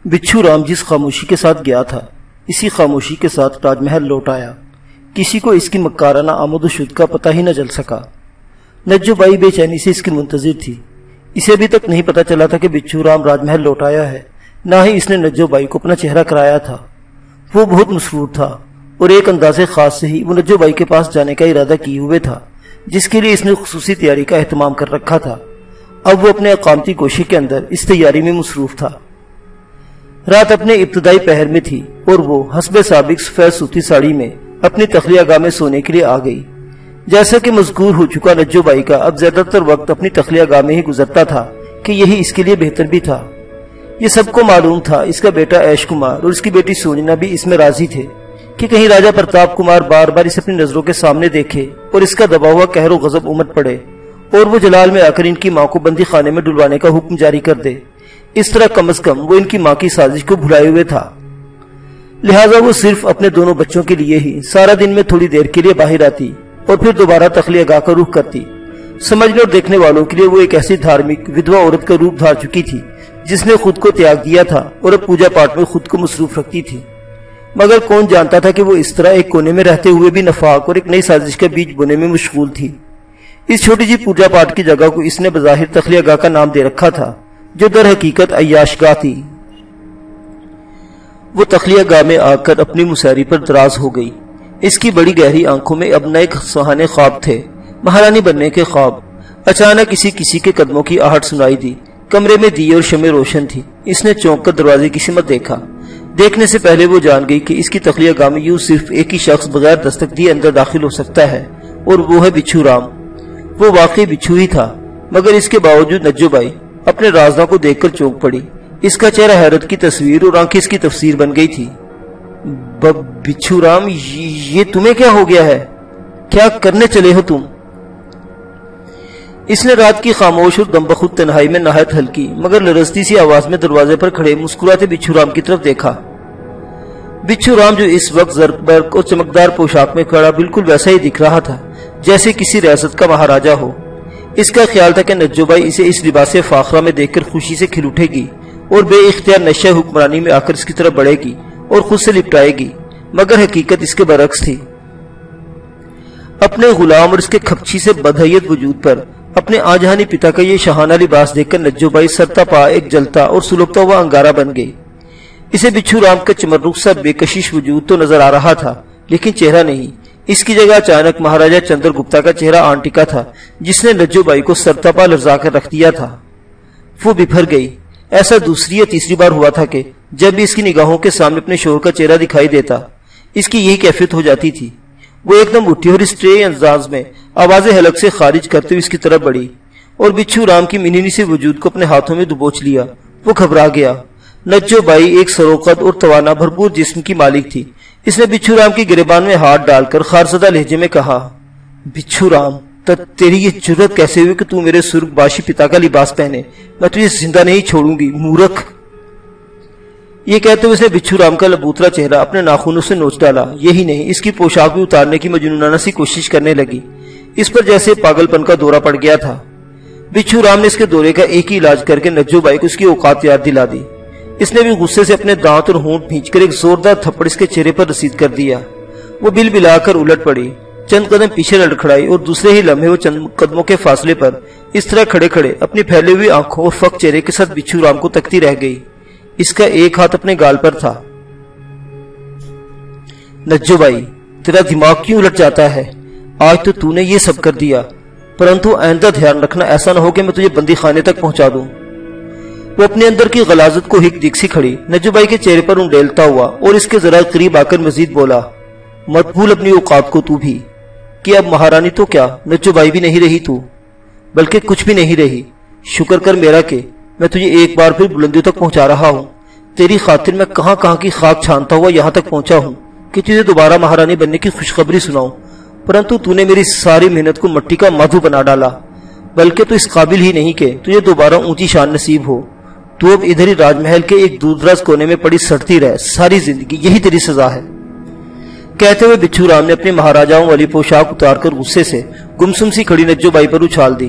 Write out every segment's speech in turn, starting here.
بچھو رام جس خاموشی کے ساتھ گیا تھا اسی خاموشی کے ساتھ تاج محل لوٹ آیا۔ کسی کو اس کی مکارانہ آمد و شد کا پتہ ہی نہ چل سکا۔ نجو بائی بے چینی سے اس کی منتظر تھی۔ اسے ابھی تک نہیں پتا چلا تھا کہ بچھو رام راج محل لوٹ آیا ہے، نہ ہی اس نے نجو بائی کو اپنا چہرہ کرایا تھا۔ وہ بہت مسرور تھا اور ایک انداز خاص سے ہی وہ نجو بائی کے پاس جانے کا ارادہ کیے ہوئے تھا، جس کے لیے اس نے خصوصی تیاری کا اہتمام کر رکھا تھا۔ اب وہ اپنے اقامتی کوشے کے اندر اس تیاری میں مصروف تھا۔ رات اپنے ابتدائی پہر میں تھی اور وہ حسب سابق سفید سوتی ساڑی میں اپنی تخلیہ گاہ میں سونے کے لیے آ گئی۔ جیسا کہ مذکور ہو چکا، نجو بائی کا اب زیادہ تر وقت اپنی تخلیہ گاہ میں ہی گزرتا تھا کہ یہی اس کے لیے بہتر بھی تھا۔ یہ سب کو معلوم تھا۔ اس کا بیٹا ایش کمار اور اس کی بیٹی سونینا بھی اس میں راضی تھے کہ کہیں راجہ پرتاپ کمار بار بار اسے اپنی نظروں کے سامنے دیکھے اور اس کا دبا ہوا قہر و غضب امٹ پڑے اور وہ جلال میں آ کر ان کی ماں کو بندی خانے میں ڈلوانے کا حکم جاری کر دے۔ اس طرح کم از کم وہ ان کی ماں کی سازش کو بھلائے ہوئے تھا۔ لہٰذا وہ صرف اپنے دونوں بچوں کے لیے ہی سارا دن میں تھوڑی دیر کے لیے باہر آتی اور پھر دوبارہ تخلیہ گاہ کا رخ کرتی۔ سمجھنے اور دیکھنے والوں کے لیے وہ ایک ایسی دھارمک ودوا عورت کا روپ دھار چکی تھی جس نے خود کو تیاگ دیا تھا اور اب پوجا پاٹ میں خود کو مصروف رکھتی تھی۔ مگر کون جانتا تھا کہ وہ اس طرح ایک کونے میں رہتے ہوئے بھی نفاق اور ایک نئی سازش کا بیج بونے میں مشغول تھی۔ اس چھوٹی جی پوجا پاٹ کی جگہ کو اس نے بظاہر تخلیہ گاہ کا نام دے رکھا تھا، جو در حقیقت عیاش گاہ تھی۔ وہ تخلیہ گاہ میں آ کر اپنی مسیری پر دراز ہو گئی۔ اس کی بڑی گہری آنکھوں میں اب نئے سہانے خواب تھے، مہارانی بننے کے خواب۔ اچانک کسی کے قدموں کی آہٹ سنائی دی۔ کمرے میں دیے اور شمع روشن تھی۔ اس نے چونک کر دروازے کی سمت دیکھا۔ دیکھنے سے پہلے وہ جان گئی کہ اس کی تخلیہ گاہ میں یوں صرف ایک ہی شخص بغیر دستک دیے اندر داخل ہو سکتا ہے، اور وہ ہے بچھو رام۔ وہ واقعی بچھو ہی تھا، مگر اس کے باوجود نجو بائی اپنے رازداں کو دیکھ کر چونک پڑی۔ اس کا چہرہ حیرت کی تصویر اور آنکھیں اس کی تفسیر بن گئی تھی۔ بچھو رام، یہ تمہیں کیا ہو گیا ہے؟ کیا کرنے چلے ہو تم؟ اس نے رات کی خاموش اور دم بخود تنہائی میں نہایت ہلکی مگر لرزتی سی آواز میں دروازے پر کھڑے مسکراتے بچھو رام کی طرف دیکھا۔ بچھو رام جو اس وقت زرق برق اور چمکدار پوشاک میں کھڑا بالکل ویسا ہی دکھ رہا تھا جیسے کسی ریاست کا مہاراجہ ہو۔ اس کا خیال تھا کہ نجو بائی اسے اس لباس فاخرہ میں دیکھ کر خوشی سے کھل اٹھے گی اور بے اختیار نشہ حکمرانی میں آ کر اس کی طرف بڑھے گی اور خود سے لپٹائے گی، مگر حقیقت اس کے برعکس تھی۔ اپنے غلام اور اس کے کھپچھی سے بدحیت وجود پر اپنے آجہانی پتا کا یہ شاہانہ لباس دیکھ کر نجو بائی سرتا پا ایک جلتا اور سلگتا ہوا انگارہ بن گئی۔ اسے بچھو رام کا چمرخ سا بے کشش وجود تو نظر آ رہا تھا، لیکن چہرہ نہیں۔ اس کی جگہ اچانک مہاراجہ چندر گپتا کا چہرہ آن ٹکا تھا، جس نے نجو بائی کو سرتا پا لرزا کر رکھ دیا تھا۔ وہ بپھر گئی۔ ایسا دوسری یا تیسری بار ہوا تھا کہ جب بھی اس کی نگاہوں کے سامنے اپنے شوہر کا چہرہ دکھائی دیتا، اس کی یہی کیفیت ہو جاتی تھی۔ وہ ایک دم اٹھی اور اس ٹرے انداز میں آواز حلق سے خارج کرتے ہوئے اس کی طرف بڑھی اور بچھو رام کی منینی سے وجود کو اپنے ہاتھوں میں دبوچ لیا۔ وہ گھبرا گیا۔ نجو بائی ایک سروقد اور توانا بھرپور جسم کی مالک تھی۔ اس نے بچھو رام کی گریبان میں ہاتھ ڈال کر خارزدہ لہجے میں کہا، بچھو رام، تیری یہ جرت کیسے ہوئی کہ تو میرے سرخ باشی پتا کا لباس پہنے؟ میں تجھے زندہ نہیں چھوڑوں گی، مورخ۔ یہ کہتے ہوئے اس نے بچھو رام کا لبوترا چہرہ اپنے ناخنوں سے نوچ ڈالا۔ یہی نہیں، اس کی پوشاک بھی اتارنے کی مجنونانہ سی کوشش کرنے لگی۔ اس پر جیسے پاگل پن کا دورہ پڑ گیا تھا۔ بچھو رام نے اس کے دورے کا ایک ہی علاج کر کے نجو بائی کو اس کی اوقات یاد دلا دی۔ اس نے بھی غصے سے اپنے دانت اور ہونٹ بھینچ کر ایک زوردار تھپڑ اس کے چہرے پر رسید کر دیا۔ وہ بل بلا کر الٹ پڑی، چند قدم پیچھے لڑکھڑائی اور دوسرے ہی لمحے وہ چند قدموں کے فاصلے پر اس طرح کھڑے کھڑے اپنی پھیلے ہوئی آنکھوں اور فک چہرے کے ساتھ بچھو رام کو تکتی رہ گئی۔ اس کا ایک ہاتھ اپنے گال پر تھا۔ نجو بائی، تیرا دماغ کیوں الٹ جاتا ہے؟ آج تو نے یہ سب کر دیا، پرنتو آئندہ دھیان رکھنا ایسا نہ ہو کہ میں تجھے بندی خانے تک پہنچا دوں۔ وہ اپنے اندر کی غلاظت کو ہک دک سی کھڑی نجو بائی کے چہرے پر انڈیلتا ہوا اور اس کے ذرا قریب آ کر مزید بولا، مت بھول اپنی اوقات کو تو بھی، کہ اب مہارانی تو کیا نجو بائی بھی نہیں رہی تو، بلکہ کچھ بھی نہیں رہی۔ شکر کر میرا کہ میں تجھے ایک بار پھر بلندیوں تک پہنچا رہا ہوں۔ تیری خاطر میں کہاں کہاں کی خاک چھانتا ہوا یہاں تک پہنچا ہوں کہ تجھے دوبارہ مہارانی بننے کی خوشخبری سناؤں، پرنتو تو نے میری ساری محنت کو مٹی کا مادھو بنا ڈالا۔ بلکہ تو اس قابل ہی نہیں کہ تجھے دوبارہ اونچی شان نصیب ہو۔ تو اب ادھر ہی راج محل کے ایک دور دراز کونے میں پڑی سڑتی رہ ساری زندگی، یہی تیری سزا ہے۔ کہتے ہوئے بچھو رام نے اپنی مہاراجاؤں والی پوشاک اتار کر غصے سے گمسم سی کھڑی نجو بائی پر اچھال دی۔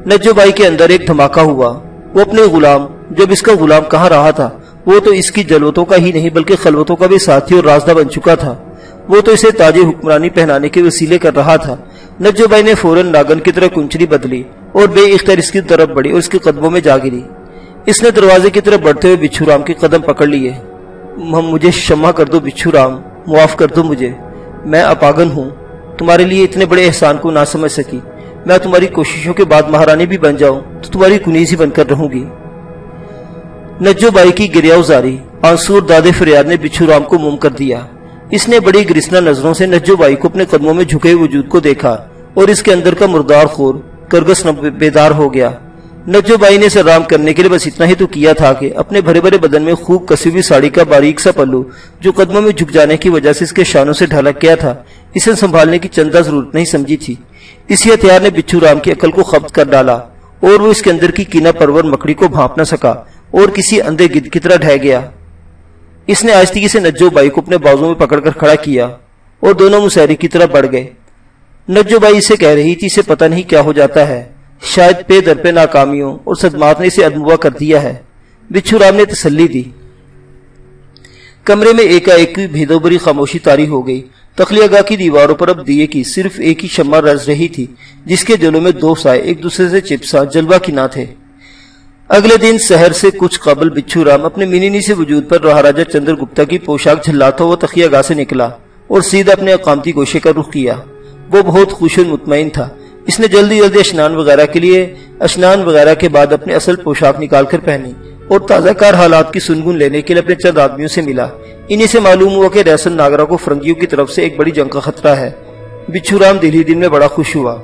نجو بائی کے اندر ایک دھماکہ ہوا۔ وہ اپنے غلام، جب اس کا غلام کہاں رہا تھا، وہ تو اس کی جلوتوں کا ہی نہیں بلکہ خلوتوں کا بھی ساتھی اور رازدہ بن چکا تھا۔ وہ تو اسے تاج حکمرانی پہنانے کے وسیلے کر رہا تھا۔ نجو بائی نے فوراً ناگن کی طرح کنچری بدلی اور بے اختیار اس کی طرف بڑھی اور اس کے قدموں میں جا گری۔ اس نے دروازے کی طرف بڑھتے ہوئے بچھو رام کے قدم پکڑ لیے۔ مجھے شمع کر دو بچھو رام، معاف کر دو مجھے، میں اپاگن ہوں، تمہارے لیے اتنے بڑے احسان کو نہ سمجھ سکی۔ میں تمہاری کوششوں کے بعد مہارانی بھی بن جاؤں تو تمہاری کنیز ہی بن کر رہوں گی۔ نجو بائی کی گریاؤ زاری، آنسور دادے فریاد نے بچھو رام کو موم کر دیا۔ اس نے بڑی گرسنا نظروں سے نجو بائی کو اپنے قدموں میں جھکے وجود کو دیکھا اور اس کے اندر کا مردار خور کرگس بیدار ہو گیا۔ نجو بائی نے اسے آرام کرنے کے لیے بس اتنا ہی تو کیا تھا کہ اپنے بھرے بھرے بدن میں خوب کسی ہوئی ساڑی کا باریک سا پلو جو قدموں میں جھک جانے کی وجہ سے اس کے شانوں سے ڈھلک گیا تھا، اسے سنبھالنے کی چندہ ضرورت نہیں سمجھی تھی۔ اسی ہتھیار نے بچھو رام کی عقل کو خبت کر ڈالا اور وہ اس کے اندر کی کینہ پرور مکڑی کو بھانپ نہ سکا اور کسی اندھے گدھ کی طرح ڈھہ گیا۔ اس نے آہستگی سے نجو بائی کو اپنے بازو میں پکڑ کر کھڑا کیا اور دونوں مسیری کی طرف بڑھ گئے۔ نجو بائی اسے کہہ رہی تھی اسے پتہ نہیں کیا ہو جاتا ہے، شاید پے در پہ ناکامیوں اور صدمات نے اسے ادموا کر دیا ہے۔ بچھو رام نے تسلی دی۔ کمرے میں ایک بھیدو بری خاموشی طاری ہو گئی۔ تخلیہ گاہ کی دیواروں پر اب دیے کی صرف ایک ہی شمع رز رہی تھی جس کے جلوں میں دو سائے ایک دوسرے سے چپسا جلوہ کی نہ تھے۔ اگلے دن سحر سے کچھ قبل بچھو رام اپنے منینی سے وجود پر مہاراجہ چندر گپتا کی پوشاک جھلاتا ہوا تخلیہ گاہ سے نکلا اور سیدھا اپنے اقامتی گوشے کا رخ کیا۔ وہ بہت خوش و مطمئن تھا۔ اس نے جلدی اشنان وغیرہ کے بعد اپنے اصل پوشاک نکال کر پہنی اور تازہ کار حالات کی سنگن لینے کے لیے اپنے چند آدمیوں سے ملا۔ انہی سے معلوم ہوا کہ ریاست ناگرا کو فرنگیوں کی طرف سے ایک بڑی جنگ کا خطرہ ہے۔ بچھو رام دل ہی دل میں بڑا خوش ہوا۔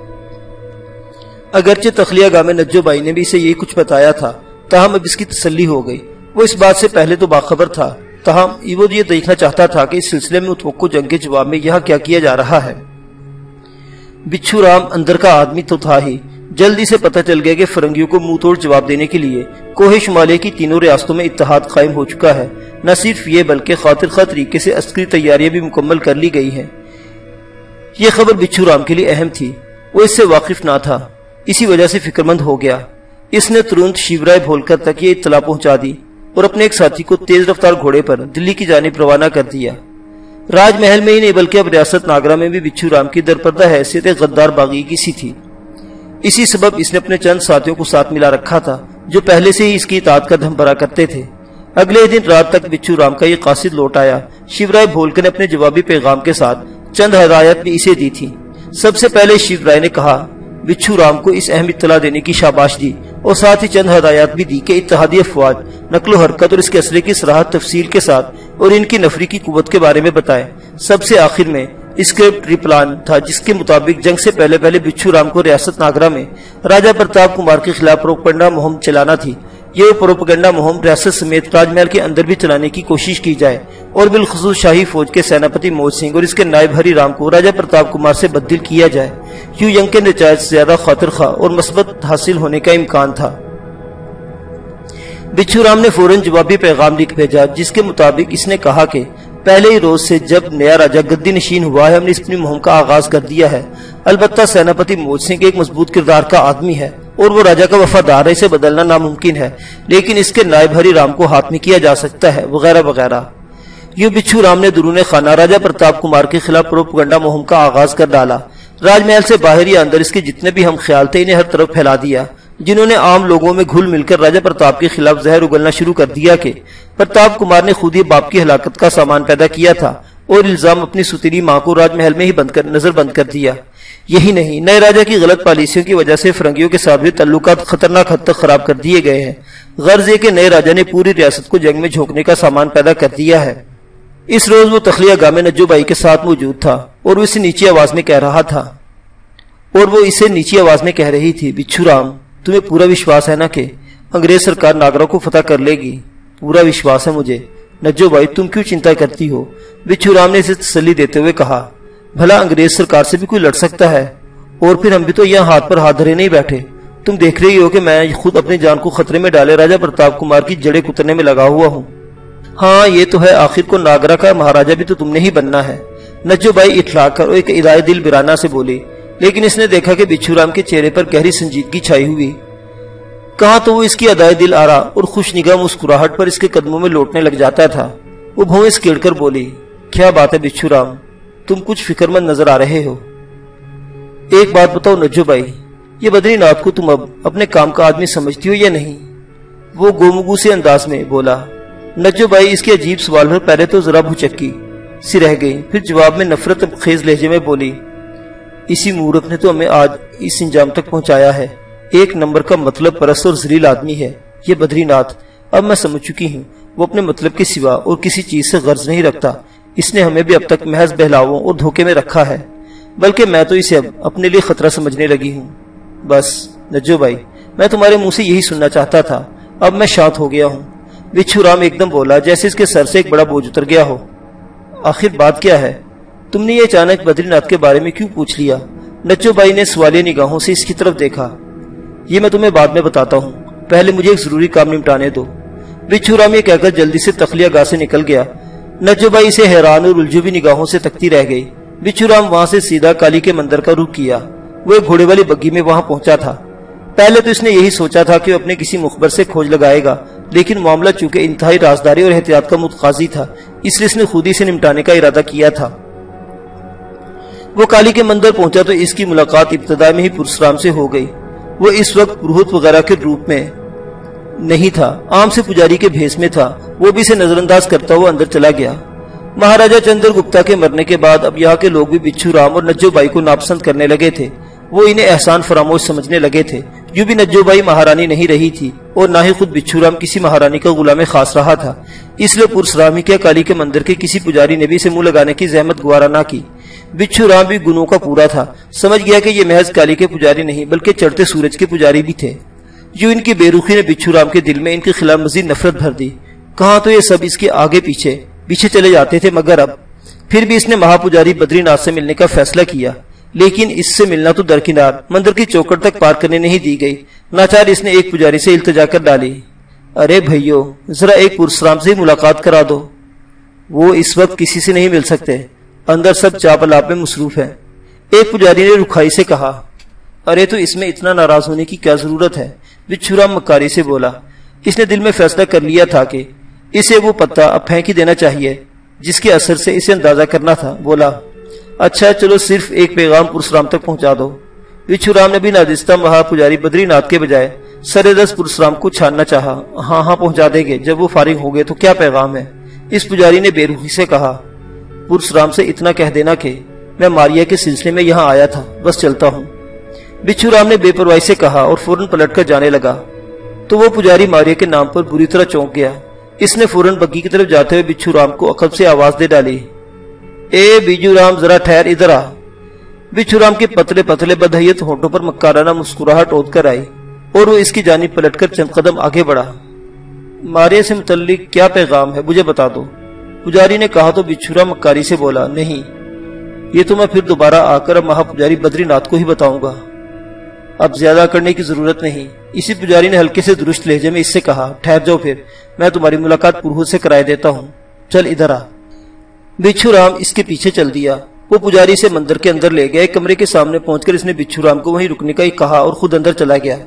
اگرچہ تخلیہ گاہ میں نجو بائی نے بھی اسے یہی کچھ بتایا تھا، تاہم اب اس کی تسلی ہو گئی۔ وہ اس بات سے پہلے تو باخبر تھا، تاہم وہ یہ دیکھنا چاہتا تھا کہ اس سلسلے میں متوقع جنگ کے جواب میں یہاں کیا کیا جا رہا ہے۔ بچھو رام اندر کا آدمی تو تھا ہی، جلدی سے پتہ چل گیا کہ فرنگیوں کو منہ توڑ جواب دینے کے لیے کوہ شمالیہ کی تینوں ریاستوں میں اتحاد قائم ہو چکا ہے۔ نہ صرف یہ بلکہ خاطر خواہ طریقے سے عسکری تیاریاں بھی مکمل کر لی گئی ہیں۔ یہ خبر بچھو رام کے لیے اہم تھی، وہ اس سے واقف نہ تھا، اسی وجہ سے فکر مند ہو گیا۔ اس نے ترنت شیورائے بھولکر تک یہ اطلاع پہنچا دی اور اپنے ایک ساتھی کو تیز رفتار گھوڑے پر دلی کی جانب روانہ کر دیا۔ راج محل میں ہی نہیں بلکہ اب ریاست ناگرا میں بھی بچھو رام کی درپردہ حیثیت غدار باغی کی سی تھی۔ اسی سبب اس نے اپنے چند ساتھیوں کو ساتھ ملا رکھا تھا جو پہلے سے ہی اس کی اطاعت کا دھم بھرا کرتے تھے۔ اگلے دن رات تک بچھو رام کا یہ قاصد لوٹ آیا۔ شیورائے بھولکر نے اپنے جوابی پیغام کے ساتھ چند ہدایت بھی اسے دی تھی۔ سب سے پہلے شیورائے نے کہا بچھو رام کو اس اہم اطلاع دینے کی شاباش دی اور ساتھ ہی چند ہدایات بھی دی کہ اتحادی افواج نقل و حرکت اور اس کے اسلحے کی سراحت تفصیل کے ساتھ اور ان کی نفری کی قوت کے بارے میں بتائے۔ سب سے آخر میں اسکرپٹ پلان تھا جس کے مطابق جنگ سے پہلے بچھو رام کو ریاست ناگرا میں راجہ پرتاپ کمار کے خلاف پروپگنڈا مہم چلانا تھی۔ یہ پروپگنڈا مہم ریاست سمیت راج محل کے اندر بھی چلانے کی کوشش کی جائے اور بالخصوص شاہی فوج کے سیناپتی موج سنگھ اور اس کے نائب ہری رام کو راجہ پرتاپ کمار سے بدل کیا جائے۔ یوں جنگ کے نتائج زیادہ خاطر خواہ اور مثبت حاصل ہونے کا امکان تھا۔ بچھو رام نے فوراً جوابی پیغام لکھ بھیجا جس کے مطابق اس نے کہا کہ پہلے ہی روز سے جب نیا راجہ گدی نشین ہوا ہے ہم نے اپنی مہم کا آغاز کر دیا ہے۔ البتہ سیناپتی موج سنگھ ایک مضبوط کردار کا آدمی ہے اور وہ راجہ کا وفادار ہے، اسے بدلنا ناممکن ہے، لیکن اس کے نائب ہری رام کو ہاتھ میں کیا جا سکتا ہے وغیرہ وغیرہ۔ یوں بچھو رام نے درون خانہ راجہ پرتاپ کمار کے خلاف پروپگنڈا مہم کا آغاز کر ڈالا۔ راج محل سے باہر یا اندر اس کے جتنے بھی ہم خیال تھے انہیں ہر طرف پھیلا دیا، جنہوں نے عام لوگوں میں گھل مل کر راجہ پرتاپ کے خلاف زہر اگلنا شروع کر دیا کہ پرتاپ کمار نے خود ہی باپ کی ہلاکت کا سامان پیدا کیا تھا اور الزام اپنی ستیلی ماں کو راج محل میں ہی نظر بند کر دیا۔ یہی نہیں، نئے راجہ کی غلط پالیسیوں کی وجہ سے فرنگیوں کے ساتھ بھی تعلقات خطرناک حد تک خراب کر دیے گئے ہیں۔ غرض یہ کہ نئے راجہ نے پوری ریاست کو جنگ میں جھونکنے کا سامان پیدا کر دیا ہے۔ اس روز وہ تخلیہ گاہ میں نجو بائی کے ساتھ موجود تھا اور وہ اسے نیچی آواز میں کہہ رہی تھی بچھو رام تمہیں پورا وشواس ہے نا کہ انگریز سرکار ناگرا کو فتح کر لے گی؟ پورا وشواس ہے مجھے۔ نجو بائی تم کیوں چنتا کرتی ہو؟ بچھو رام نے اسے تسلی دیتے ہوئے کہا بھلا انگریز سرکار سے بھی کوئی لڑ سکتا ہے، اور پھر ہم بھی تو یہاں ہاتھ پر ہاتھ دھرے نہیں بیٹھے۔ تم دیکھ رہی ہو کہ میں خود اپنی جان کو خطرے میں ڈالے راجہ پرتاپ کمار کی جڑیں کترنے میں لگا ہوا ہوں۔ ہاں یہ تو ہے، آخر کو ناگرا کا مہاراجہ بھی تو تم نے ہی بننا ہے۔ نجو بائی اٹھلا کر ایک ادائے دل برانہ سے بولی، لیکن اس نے دیکھا کہ بچھو رام کے چہرے پر گہری سنجیدگی چھائی ہوئی کہاں تو وہ اس کی ادائے دل آرا اور خوش نگاہ مسکراہٹ پر اس کے قدموں میں لوٹنے لگ جاتا تھا۔ وہ بھویں سکیڑ کر بولی، کیا بات ہے بچھو رام، تم کچھ فکر مند نظر آ رہے ہو۔ ایک بات بتاؤ نجو بھائی، یہ بدری ناتھ کو تم اب اپنے کام کا آدمی سمجھتی ہو یا نہیں؟ وہ گومگو سے انداز میں بولا۔ نجو بھائی اس کے عجیب سوال پر پہلے تو ذرا بھچکی سی رہ گئی، پھر جواب میں نفرت خیز لہجے میں بولی، اسی مورخ نے تو ہمیں آج اس انجام تک پہنچایا ہے۔ ایک نمبر کا مطلب پرست اور ذلیل آدمی ہے یہ بدری ناتھ۔ اب میں سمجھ چکی ہوں وہ اپنے مطلب کے سوا اور کسی چیز سے غرض نہیں رکھتا۔ اس نے ہمیں بھی اب تک محض بہلاووں اور دھوکے میں رکھا ہے، بلکہ میں تو اسے اب اپنے لیے خطرہ سمجھنے لگی ہوں۔ بس نجو بھائی، میں تمہارے منہ سے یہی سننا چاہتا تھا، اب میں شانت ہو گیا ہوں۔ بچھو رام ایک دم بولا جیسے اس کے سر سے ایک بڑا بوجھ اتر گیا ہو۔ آخر بات کیا ہے؟ تم نے یہ اچانک بدری ناتھ کے بارے میں کیوں پوچھ لیا؟ نجو بھائی نے سوالیہ نگاہوں سے اس کی طرف دیکھا۔ یہ میں تمہیں بعد میں بتاتا ہوں، پہلے مجھے ایک ضروری کام نمٹانے دو۔ بچھو رام یہ کہہ کر جلدی سے تخلیہ گاہ سے نکل گیا۔ نجو بھائی اسے حیران اور الجھی ہوئی نگاہوں سے تکتی رہ گئی۔ بچھو رام وہاں سے سیدھا کالی کے مندر کا رخ کیا۔ وہ ایک گھوڑے والی بگھی میں وہاں پہنچا تھا۔ پہلے تو اس نے یہی سوچا تھا کہ وہ اپنے کسی مخبر سے کھوج لگائے گا، لیکن معاملہ چونکہ انتہائی رازداری اور احتیاط کا متقاضی تھا، اس لیے اس نے خود ہی سے نمٹانے کا ارادہ کیا تھا۔ وہ کالی کے مندر پہنچا تو اس کی ملاقات ابتدا میں ہی پرشرام سے ہو گئی۔ وہ اس وقت پروہت وغیرہ کے روپ میں نہیں تھا، عام سے پجاری کے بھیس میں تھا۔ وہ بھی اسے نظر انداز کرتا ہوا اندر چلا گیا۔ مہاراجہ چندر گپتا کے مرنے کے بعد اب یہاں کے لوگ بھی بچھو رام اور نجو بھائی کو ناپسند کرنے لگے تھے۔ وہ انہیں احسان فراموش سمجھنے لگے تھے۔ یوں بھی نجو بھائی مہارانی نہیں رہی تھی اور نہ ہی خود بچھو رام کسی مہارانی کا غلام خاص رہا تھا، اس لیے پرشرام ہی کیا کالی کے مندر کے کسی پجاری نے بھی اسے منہ لگانے کی زحمت گوارا نہ کی۔ بچھو رام بھی گنوں کا پورا تھا، سمجھ گیا کہ یہ محض کالی کے پجاری نہیں بلکہ چڑھتے سورج کے پجاری بھی تھے۔ یوں ان کی بے رخی نے بچھو رام کے دل میں ان کے خلاف مزید نفرت بھر دی۔ کہاں تو یہ سب اس کے آگے پیچھے چلے جاتے تھے، مگر اب پھر بھی اس نے مہا پجاری بدری ناتھ سے ملنے کا فیصلہ کیا، لیکن اس سے ملنا تو درکنار مندر کی چوکٹ تک پار کرنے نہیں دی گئی۔ ناچار اس نے ایک پجاری سے التجا کر ڈالی، ارے بھائیو ذرا ایک پرشرام سے ہی ملاقات کرا دو، وہ اس وقت کسی سے نہیں مل سکتے، اندر سب چاپ الاپ میں مصروف ہے۔ ایک پجاری نے رکھائی سے کہا، ارے تو اس میں اتنا ناراض ہونے کی کیا ضرورت ہے؟ بچھو رام مکاری سے بولا۔ اس نے دل میں فیصلہ کر لیا تھا کہ اسے وہ پتہ اب پھینک ہی دینا چاہیے جس کے اثر سے اسے اندازہ کرنا تھا۔ بولا، اچھا چلو صرف ایک پیغام پرشرام تک پہنچا دو۔ بچھو رام نے بھی نادستہ مہا پجاری بدری ناتھ کے بجائے سر دست پرشرام کو چھاننا چاہا۔ ہاں پہنچا دیں گے، جب وہ فارغ ہو گئے تو کیا پیغام ہے؟ اس پجاری نے بے رخی سے کہا، پرشرام سے اتنا کہہ دینا کہ میں ماریا کے سلسلے میں یہاں آیا تھا، بس چلتا ہوں۔ بچھو رام نے بے پرواہی سے کہا اور فوراً پلٹ کر جانے لگا تو وہ پجاری ماریا کے نام پر بری طرح چونک گیا۔ اس نے فوراً بگھی کی طرف جاتے ہوئے بچھو رام کو عقب سے آواز دے ڈالی، اے بیجو رام ذرا ٹھہر، ادھر آ۔ بچھو رام کے پتلے پتلے بدحیت ہونٹوں پر مکارانہ مسکراہٹ اود کر آئی اور وہ اس کی جانب پلٹ کر چند قدم آگے بڑھا۔ ماریا سے متعلق کیا پیغام ہے مجھے بتا دو، پجاری نے کہا تو بچھو رام مکاری سے بولا، نہیں یہ تو میں پھر دوبارہ آ کر اب مہا پجاری بدری ناتھ کو ہی بتاؤں گا، اب زیادہ کرنے کی ضرورت نہیں۔ اسی پجاری نے ہلکے سے درست لہجے میں اس سے کہا، ٹھہر جاؤ، پھر میں تمہاری ملاقات پروہت سے کرائے دیتا ہوں، چل ادھر آ۔ بچھو رام اس کے پیچھے چل دیا۔ وہ پجاری سے مندر کے اندر لے گیا۔ ایک کمرے کے سامنے پہنچ کر اس نے بچھو رام کو وہیں رکنے کا ہی کہا اور خود اندر چلا گیا۔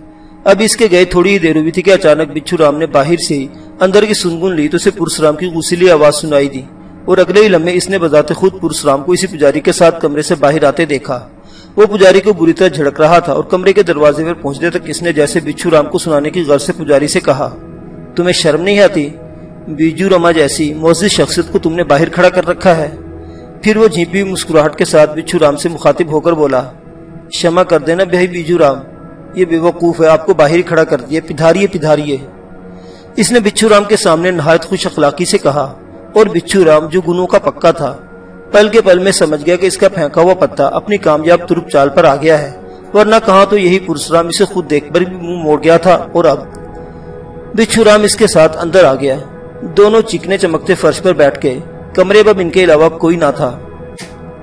اب اس کے گئے تھوڑی ہی دیر ہوئی تھی کہ اچانک بچھو رام نے باہر سے ہی اندر کی سنگن لی تو اسے پرشرام کی غسیلی آواز سنائی دی اور اگلے ہی لمحے اس نے بذات خود پرشرام کو اسی پجاری کے ساتھ کمرے سے باہر آتے دیکھا۔ وہ پجاری کو بری طرح جھڑک رہا تھا اور کمرے کے دروازے پر پہنچنے تک اس نے جیسے بچھو رام کو سنانے کی غرض سے پجاری سے کہا، تمہیں شرم نہیں آتی؟ بیجو رما جیسی معزز شخصیت کو تم نے باہر کھڑا کر رکھا ہے۔ پھر وہ جھیپی مسکراہٹ کے ساتھ بچھو رام سے مخاطب ہو کر بولا، شمع کر دینا بھائی بیجو رام، یہ بے وقوف ہے، آپ کو باہر کھڑا کر دیا، پدھاریے۔ اس نے بچھو رام کے سامنے نہایت خوش اخلاقی سے کہا اور بچھو رام جو گنوں کا پکا تھا پل کے پل میں سمجھ گیا کہ اس کا پھینکا ہوا پتا اپنی کامیاب ترک چال پر آ گیا ہے، ورنہ کہاں تو یہی پرشرام اسے خود دیکھ کر بھی منہ موڑ گیا تھا اور اب بچھو رام اس کے ساتھ اندر آ گیا۔ دونوں چکنے چمکتے فرش پر بیٹھ گئے۔ کمرے میں ان کے علاوہ کوئی نہ تھا۔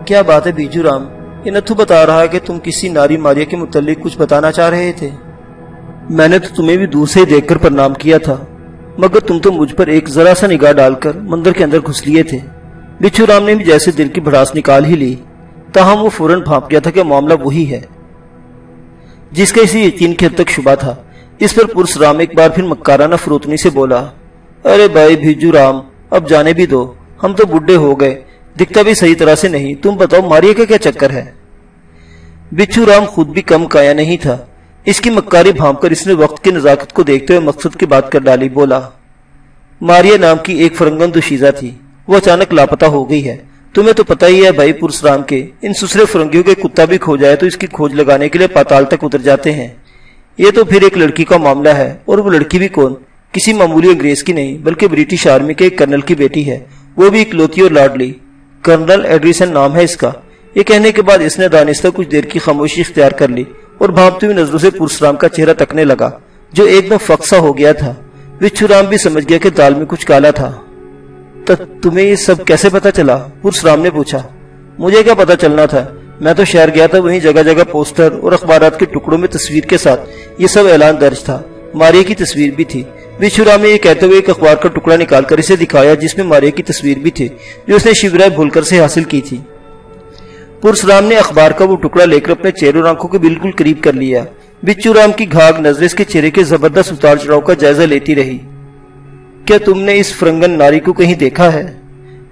کیا بات ہے بیجو رام، یہ نتھو بتا رہا ہے کہ تم کسی ناری ماریا کے متعلق کچھ بتانا چاہ رہے تھے؟ میں نے تو تمہیں بھی دور سے ہی دیکھ کر پرنام کیا تھا، مگر تم تو مجھ پر ایک ذرا سا نگاہ ڈال کر مندر کے اندر گھس لیے تھے۔ بچھو رام نے بھی جیسے دل کی بھڑاس نکال ہی لی، تاہم وہ فوراً بھانپ گیا تھا کہ معاملہ وہی ہے جس کا اسی یقین کے حد تک شبہ تھا۔ اس پر پرسرام ایک بار پھر مکارانہ فروتنی سے بولا، ارے بھائی بھیجو رام، اب جانے بھی دو، ہم تو بڈھے ہو گئے، دکھتا بھی صحیح طرح سے نہیں، تم بتاؤ ماریہ کا کیا چکر ہے؟ بچھو رام خود بھی کم کایا نہیں تھا، اس کی مکاری بھانپ کر اس نے وقت کی نزاکت کو دیکھتے ہوئے مقصد کی بات کر ڈالی۔ بولا، ماریہ نام کی ایک فرنگن دوشیزہ تھی، وہ اچانک لاپتہ ہو گئی ہے، تمہیں تو پتہ ہی ہے بھائی پرسرام کے، ان سسرے فرنگیوں کے کتا بھی کھو جائے تو اس کی کھوج لگانے کے لیے پاتال تک اتر جاتے ہیں۔ یہ تو پھر ایک لڑکی کا معاملہ ہے، اور وہ لڑکی بھی کون؟ کسی معمولی انگریز کی نہیں بلکہ برٹش آرمی کے ایک کرنل کی بیٹی ہے، وہ بھی اکلوتی اور لاڈلی، کرنل ایڈریسن نام ہے اس کا۔ یہ کہنے کے بعد اس نے دانستہ کچھ دیر کی خاموشی اختیار کر لی اور بھانپتی ہوئی نظروں سے پرسرام کا چہرہ تکنے لگا جو ایک دم فقسا ہو گیا تھا۔ بچھو رام بھی سمجھ گیا کہ دال میں کچھ کالا تھا۔ تمہیں یہ سب کیسے پتا چلا؟ پرسرام نے پوچھا۔ مجھے کیا پتا چلنا تھا، میں تو شہر گیا تھا، وہیں جگہ جگہ پوسٹر اور اخبارات کے ٹکڑوں میں تصویر کے ساتھ یہ سب اعلان درج تھا، ماریہ کی تصویر بھی تھی۔ بچھو رام نے یہ کہتے ہوئے ایک اخبار کا ٹکڑا نکال کر اسے دکھایا جس میں ماریہ کی تصویر بھی تھی جو اس نے شیورائے بھولکر سے حاصل کی تھی۔ پرسرام نے اخبار کا وہ ٹکڑا لے کر اپنے چہرے اور آنکھوں کے بالکل قریب کر لیا۔ بچھو رام کی گھاگ نظر اس کے چہرے کے زبردست اتار چڑھاؤ کا جائزہ لیتی رہی۔ کیا تم نے اس فرنگن ناری کو کہیں دیکھا ہے؟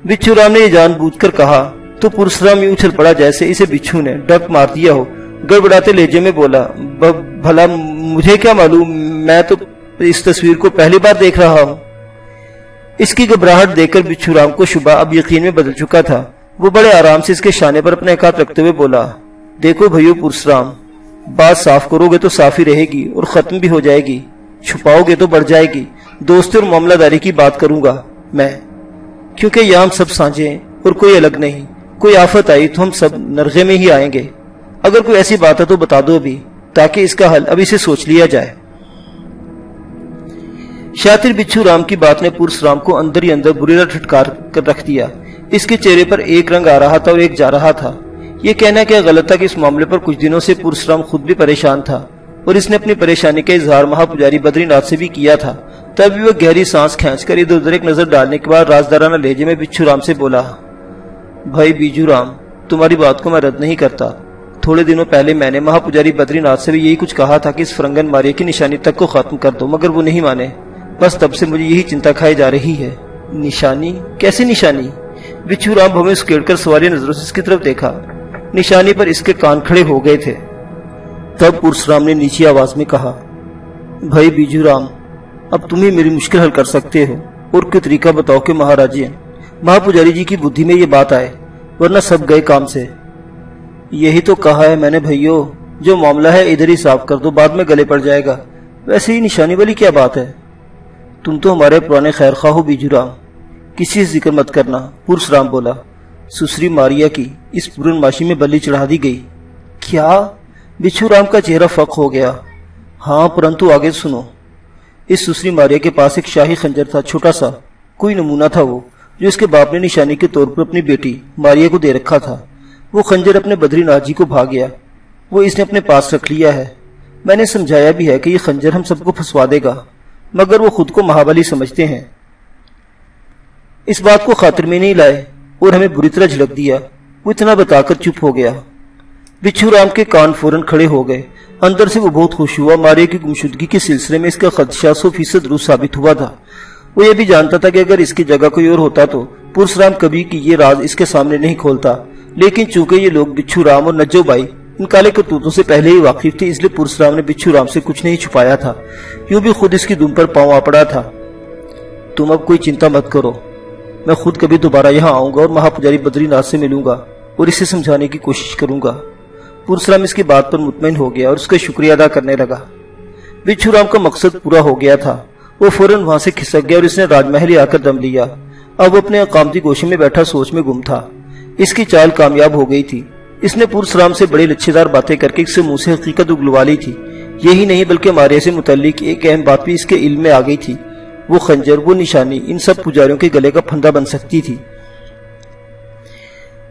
بچھو رام نے یہ جان بوجھ کر کہا تو پرسرام یوں اچھل پڑا جیسے اسے بچھو نے ڈک مار دیا ہو۔ گڑبڑاتے لہجے میں بولا، بھلا مجھے کیا معلوم، میں تو اس تصویر کو پہلی بار دیکھ رہا ہوں۔ اس کی گھبراہٹ دیکھ کر بچھو رام کو شبہ اب یقین میں بدل چکا تھا۔ وہ بڑے آرام سے اس کے شانے پر اپنے ہاتھ رکھتے ہوئے بولا، دیکھو بھائیو پرسرام، بات صاف کرو گے تو صاف ہی رہے گی اور ختم بھی ہو جائے گی، چھپاؤ گے تو بڑھ جائے گی۔ دوستی اور معاملہ داری کی بات کروں گا میں، کیونکہ یہاں ہم سب سانجے ہیں اور کوئی الگ نہیں۔ کوئی آفت آئی تو ہم سب نرغے میں ہی آئیں گے۔ اگر کوئی ایسی بات ہے تو بتا دو ابھی، تاکہ اس کا حل ابھی سے سوچ لیا جائے۔ شاطر بچھو رام کی بات نے پرسرام کو اندر ہی اندر بری طرح ٹھٹکار کر رکھ دیا۔ اس کے چہرے پر ایک رنگ آ رہا تھا اور ایک جا رہا تھا۔ یہ کہنا کیا غلط تھا کہ اس معاملے پر کچھ دنوں سے پرسرام خود بھی پریشان تھا اور اس نے اپنی پریشانی کا اظہار مہا پجاری بدری ناتھ سے بھی کیا تھا۔ تب وہ گہری سانس کھینچ کر ادھر ادھر ایک نظر ڈالنے کے بعد رازدارانہ لہجے میں بچھو رام سے بولا، بھائی بیجو رام، تمہاری بات کو میں رد نہیں کرتا۔ تھوڑے دنوں پہلے میں نے مہا پجاری بدری ناتھ سے بھی یہی کچھ کہا تھا کہ اس فرنگن ماریہ کی نشانی تک کو ختم کر دو، مگر وہ نہیں مانے۔ بس تب سے مجھے یہی چنتا کھائی جا رہی ہے۔ نشانی؟ کیسی نشانی؟ بچھو رام بھویں اسکیڑ کر سوالیہ نظروں سے اس کی طرف دیکھا۔ نشانی پر اس کے کان کھڑے ہو گئے تھے۔ تب پرسرام نے نیچی آواز میں کہا، بھائی بیجو رام، اب تم ہی میری مشکل حل کر سکتے ہو، اور کوئی طریقہ بتاؤ کہ مہاراجی مہا پجاری جی کی بدھی میں یہ بات آئے، ورنہ سب گئے کام سے۔ یہی تو کہا ہے میں نے بھائیو، جو معاملہ ہے ادھر ہی صاف کر دو، بعد میں گلے پڑ جائے گا۔ ویسے ہی نشانی والی کیا بات ہے؟ تم تو ہمارے پرانے خیر خواہ ہو بیجو رام، کسی سے ذکر مت کرنا۔ پرسرام بولا، سسری ماریہ کی اس پورن ماشی میں بلی چڑھا دی گئی۔ کیا؟ بچھو رام کا چہرہ فق ہو گیا۔ ہاں، پرنتو آگے سنو۔ اس سسری ماریہ کے پاس ایک شاہی خنجر تھا، چھوٹا سا، کوئی نمونہ تھا وہ، جو اس کے باپ نے نشانی کے طور پر اپنی بیٹی ماریہ کو دے رکھا تھا۔ وہ خنجر اپنے بدری ناتھ جی کو بھا گیا، وہ اس نے اپنے پاس رکھ لیا ہے۔ میں نے سمجھایا بھی ہے کہ یہ خنجر ہم سب کو پھنسوا دے گا، مگر وہ خود کو مہابلی سمجھتے ہیں، اس بات کو خاطر میں نہیں لائے اور ہمیں بری طرح جھلک دیا۔ وہ اتنا بتا کر چپ ہو گیا۔ بچھو رام کے کان فوراً کھڑے ہو گئے۔ اندر سے وہ بہت خوش ہوا۔ ماریہ کی گمشدگی کے سلسلے میں اس کا خدشہ 100% درست ثابت ہوا تھا۔ وہ یہ بھی جانتا تھا کہ اگر اس کی جگہ کوئی اور ہوتا تو پرسرام کبھی کی یہ راز اس کے سامنے نہیں کھولتا، لیکن چونکہ یہ لوگ بچھو رام اور نجو بائی ان کالے کرتوتوں سے پہلے ہی واقف تھے، اس لیے پرسرام نے بچھو رام سے کچھ نہیں چھپایا تھا۔ یوں بھی خود اس کی دم پر پاؤں آ پڑا تھا۔ تم اب کوئی چنتا مت کرو، میں خود کبھی دوبارہ یہاں آؤں گا اور مہا پجاری بدری ناتھ سے ملوں گا اور اسے سمجھانے کی کوشش کروں گا۔ پرسرام اس کی بات پر مطمئن ہو گیا اور اس کا شکریہ ادا کرنے لگا۔ بچھو رام کا مقصد پورا ہو گیا تھا۔ وہ فوراً وہاں سے کھسک گیا اور اس نے راج محل ہی آ کر دم لیا۔ اب وہ اپنے اقامتی گوشے میں بیٹھا سوچ میں گم تھا۔ اس کی چال کامیاب ہو گئی تھی۔ اس نے پرسرام سے بڑی لچھے دار باتیں کر کے اس سے منہ سے حقیقت اگلوا لی تھی۔ یہی نہیں بلکہ ماریہ سے متعلق ایک اہم بات بھی اس کے علم میں آ گئی تھی۔ وہ خنجر، وہ نشانی ان سب پجاریوں کے گلے کا پھندا بن سکتی تھی۔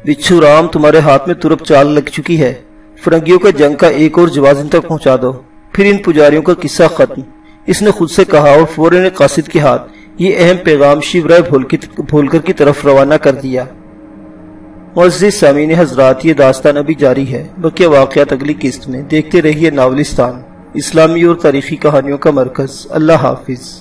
بچھو رام، تمہارے ہاتھ میں ترپ چال لگ چکی ہے۔ فرنگیوں کا جنگ کا ایک اور جواز ان تک پہنچا دو، پھر ان پجاریوں کا قصہ ختم۔ اس نے خود سے کہا اور فوراً قاصد کے ہاتھ یہ اہم پیغام شیورائے بھولکر کی طرف روانہ کر دیا۔ معزز سامعین حضرات، یہ داستان ابھی جاری ہے، بقیہ واقعات اگلی قسط میں۔ دیکھتے رہیے ناولستان۔ اسلامی اور تاریخی کہانیوں کا مرکز۔ اللہ حافظ۔